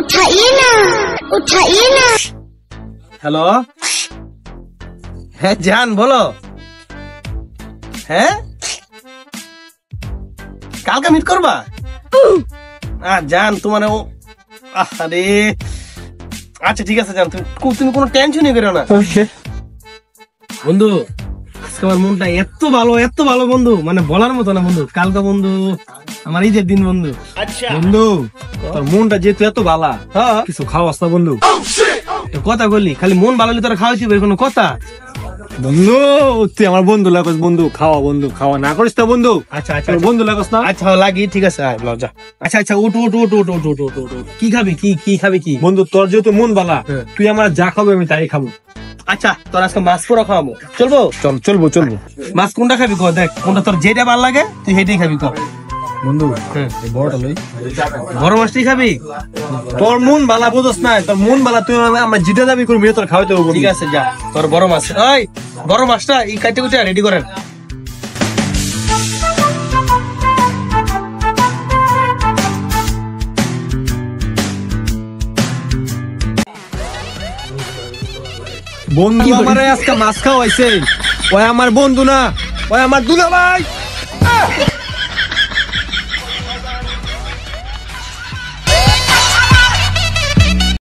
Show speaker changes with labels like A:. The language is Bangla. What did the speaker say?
A: उठाइए ना, उठाइए ना।
B: হ্যালো, হ্যাঁ জান বলো। হ্যাঁ কালকে মিট করবা? জান তোমার আরে আচ্ছা ঠিক আছে জান, তুমি কোনো টেনশনই করো না বন্ধু। আজকে আমার মনটা এত ভালো বন্ধু, মানে বলার মতো না বন্ধু। কালকে বন্ধু আমার ঈদের দিন বন্ধু।
C: বন্ধু তোর মনটা যেহেতু এত ভালা, কিছু খাওয়াস না বন্ধু?
B: কথা বললি খালি মন ভালো হলে তোরা খাওয়াইছি কোনো কথা?
C: বন্ধু তুই আমার বন্ধু লাগস, বন্ধু খাওয়া, বন্ধু খাওয়া না করিস না বন্ধু।
B: আচ্ছা আচ্ছা
C: বন্ধু লাগস না?
B: আচ্ছা লাগি, ঠিক আছে যা। আচ্ছা আচ্ছা উঠ উঠ উঠ উঠ উঠ উঠ উঠ উঠ। কি খাবি, কি খাবি কি?
C: বন্ধু তোর যেহেতু মন ভালা, তুই আমার যা খাবি আমি তাই খাবো।
B: আচ্ছা তোর আজকে মাছ পোড়া খাওয়াবো, চলবো?
C: চলবো।
B: মাছ কোনটা খাবি ক, দেখ কোনটা তোর যেটা ভালো লাগে তুই সেটাই খাবি ক।
C: বন্ধু বড়টা লই,
B: বড় মাছটাই খাবি?
C: তোর মন ভালা বুঝস না, তোর মন ভালা তুই আমরা যেটা দাবি করবি তোর খাওয়াইতে হবে।
B: ঠিক আছে যা, তোর বড় মাছ। ওই বড় মাছটা এই কাটতে কুটে রেডি করেন।
C: বন্ধু আমার আজকে মাছ খাওয়াইছে, ওই আমার বন্ধু না, ওই আমার দুলা ভাই।